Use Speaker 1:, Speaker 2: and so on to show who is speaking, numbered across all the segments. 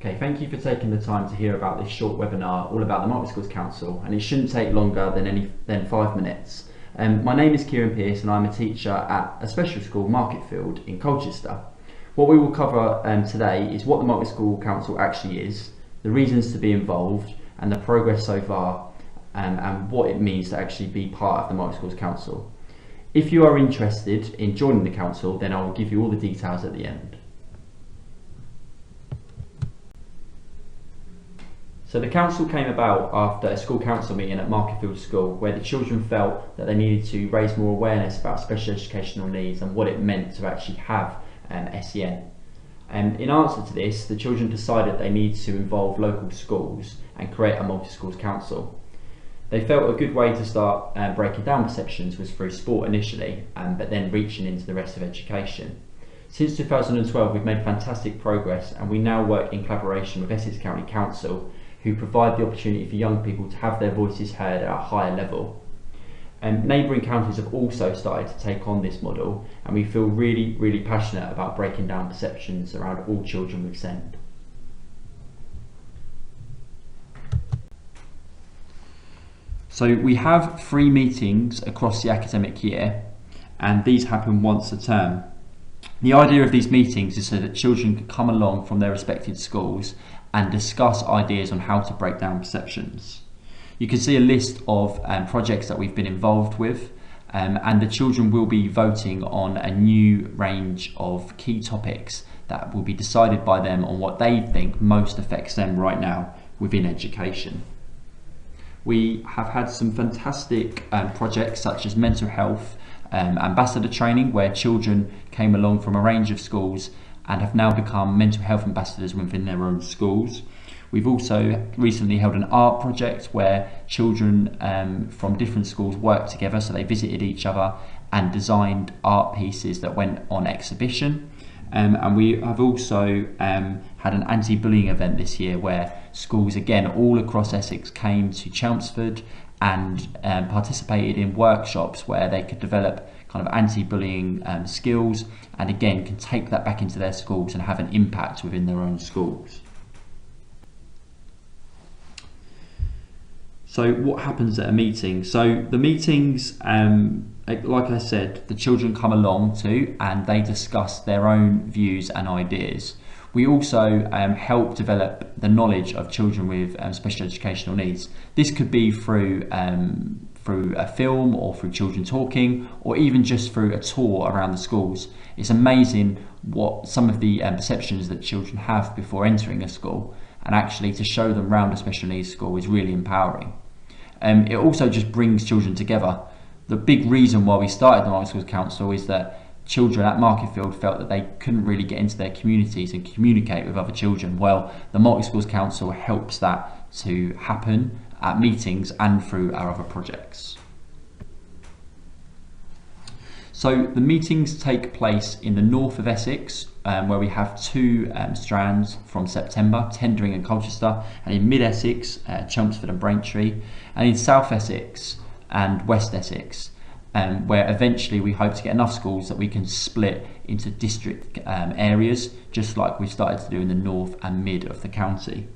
Speaker 1: Okay, thank you for taking the time to hear about this short webinar all about the Schools Council, and it shouldn't take longer than 5 minutes. My name is Kierran Pearce and I'm a teacher at a special school, Marketfield, in Colchester. What we will cover today is what the Schools Council actually is, the reasons to be involved and the progress so far, and what it means to actually be part of the Schools Council. If you are interested in joining the council, then I will give you all the details at the end. So the council came about after a school council meeting at Marketfield School, where the children felt that they needed to raise more awareness about special educational needs and what it meant to actually have SEN. In answer to this, the children decided they needed to involve local schools and create a multi-schools council. They felt a good way to start breaking down perceptions was through sport initially, but then reaching into the rest of education. Since 2012, we've made fantastic progress, and we now work in collaboration with Essex County Council, who provide the opportunity for young people to have their voices heard at a higher level. Neighbouring counties have also started to take on this model, and we feel really passionate about breaking down perceptions around all children with SEND. So we have 3 meetings across the academic year, and these happen once a term. The idea of these meetings is so that children can come along from their respective schools and discuss ideas on how to break down perceptions. You can see a list of projects that we've been involved with, and the children will be voting on a new range of key topics that will be decided by them on what they think most affects them right now within education. We have had some fantastic projects such as mental health ambassador training, where children came along from a range of schools and have now become mental health ambassadors within their own schools. We've also recently held an art project where children from different schools worked together, so they visited each other and designed art pieces that went on exhibition. And we have also had an anti-bullying event this year where schools again all across Essex came to Chelmsford and participated in workshops where they could develop kind of anti-bullying skills, and again can take that back into their schools and have an impact within their own schools. So what happens at a meeting? So the meetings, like I said, the children come along to and they discuss their own views and ideas. We also help develop the knowledge of children with special educational needs. This could be through a film or through children talking, or even just through a tour around the schools. It's amazing what some of the perceptions that children have before entering a school, and actually to show them around a special needs school is really empowering. It also just brings children together. The big reason why we started the Schools Council is that children at Marketfield felt that they couldn't really get into their communities and communicate with other children. Well, the Schools Council helps that to happen at meetings and through our other projects. So the meetings take place in the north of Essex, where we have 2 strands from September, Tendring and Colchester, and in mid-Essex, Chelmsford and Braintree, and in South Essex and West Essex, where eventually we hope to get enough schools that we can split into district areas, just like we started to do in the north and mid of the county.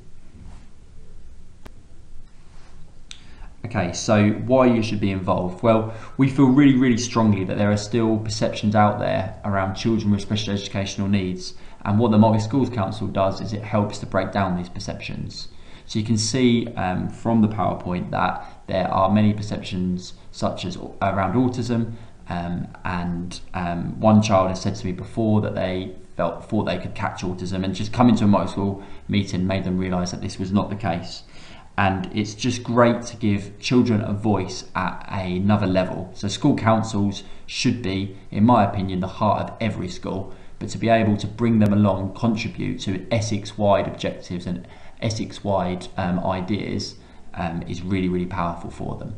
Speaker 1: Okay, so why you should be involved? Well, we feel really strongly that there are still perceptions out there around children with special educational needs, and what the Schools Council does is it helps to break down these perceptions. So you can see from the PowerPoint that there are many perceptions such as around autism, and one child has said to me before that they thought they could catch autism, and just coming to a multi-school meeting made them realise that this was not the case. And it's just great to give children a voice at another level. So school councils should be, in my opinion, the heart of every school, but to be able to bring them along, contribute to Essex-wide objectives and Essex-wide ideas is really powerful for them.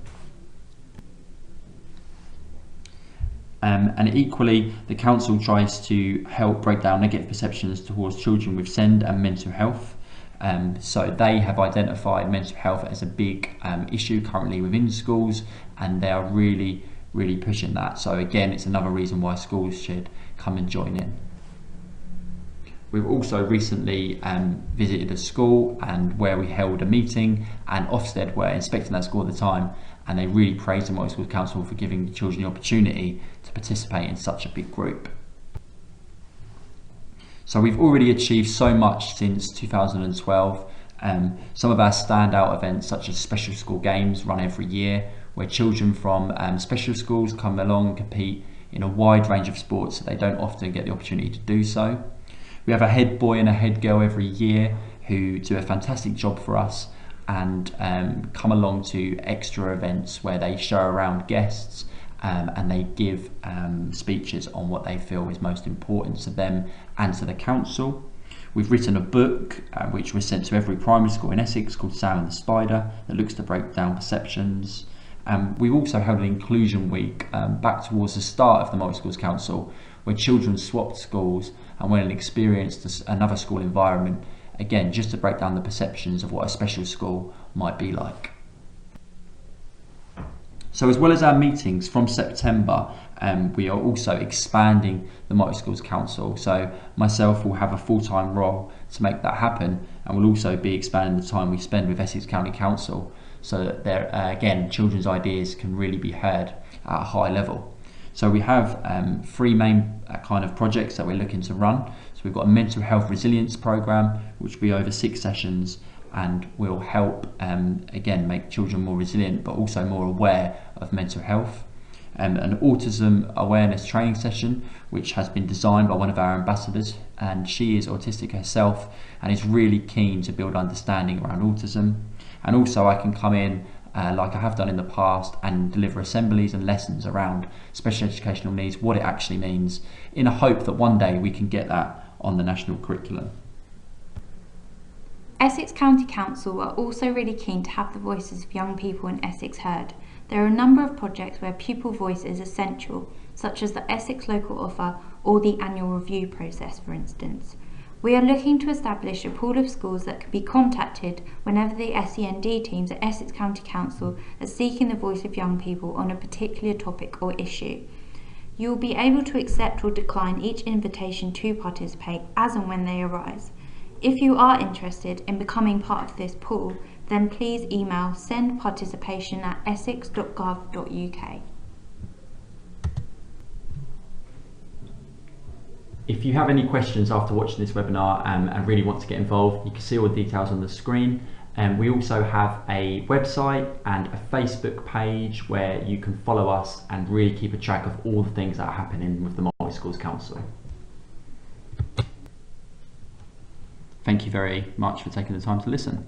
Speaker 1: And equally, the council tries to help break down negative perceptions towards children with SEND and mental health. So they have identified mental health as a big issue currently within schools, and they are really pushing that. So again, it's another reason why schools should come and join in. We've also recently visited a school and where we held a meeting, and Ofsted were inspecting that school at the time, and they really praised the Multi-Schools Council for giving the children the opportunity to participate in such a big group. So we've already achieved so much since 2012. Some of our standout events, such as special school games, run every year, where children from special schools come along and compete in a wide range of sports that they don't often get the opportunity to do so. We have a head boy and a head girl every year who do a fantastic job for us and come along to extra events where they show around guests and they give speeches on what they feel is most important to them and to the council. We've written a book which was sent to every primary school in Essex called Sam and the Spider, that looks to break down perceptions. We've also held an inclusion week back towards the start of the Multi-Schools Council, where children swapped schools and went and experienced another school environment, again just to break down the perceptions of what a special school might be like. So as well as our meetings from September, we are also expanding the Multi-Schools Council. So myself will have a full-time role to make that happen, and we'll also be expanding the time we spend with Essex County Council, so that there, again, children's ideas can really be heard at a high level. So we have three main kind of projects that we're looking to run. So we've got a mental health resilience program, which will be over 6 sessions, and will help, again, make children more resilient, but also more aware of mental health. An autism awareness training session, which has been designed by one of our ambassadors, and she is autistic herself and is really keen to build understanding around autism. And also I can come in like I have done in the past and deliver assemblies and lessons around special educational needs, what it actually means, in a hope that one day we can get that on the national curriculum.
Speaker 2: Essex County Council are also really keen to have the voices of young people in Essex heard. There are a number of projects where pupil voice is essential, such as the Essex Local Offer or the annual review process, for instance. We are looking to establish a pool of schools that can be contacted whenever the SEND teams at Essex County Council are seeking the voice of young people on a particular topic or issue. You will be able to accept or decline each invitation to participate as and when they arise. If you are interested in becoming part of this pool, then please email sendparticipation@essex.gov.uk.
Speaker 1: If you have any questions after watching this webinar and really want to get involved, you can see all the details on the screen. We also have a website and a Facebook page where you can follow us and really keep a track of all the things that are happening with the Multi-Schools Council. Thank you very much for taking the time to listen.